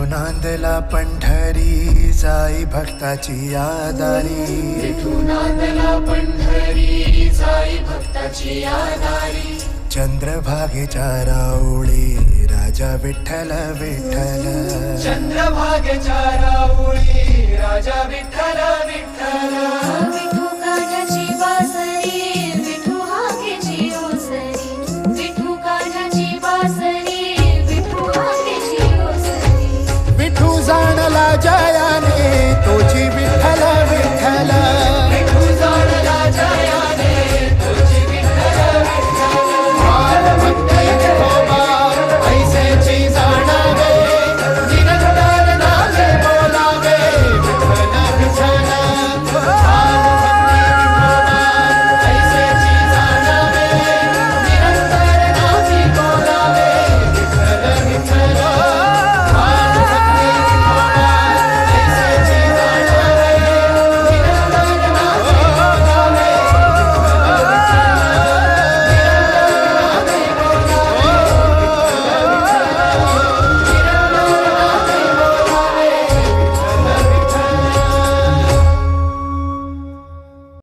नांदला पंढरी जाई भक्ताची यादारी विठू नांदला पंढरी जाई भक्ताची यादारी चंद्रभागेच्या राऊळी राजा विठ्ठल विठ्ठल चंद्रभागेच्या राऊळी राजा विठ्ठल विठ्ठल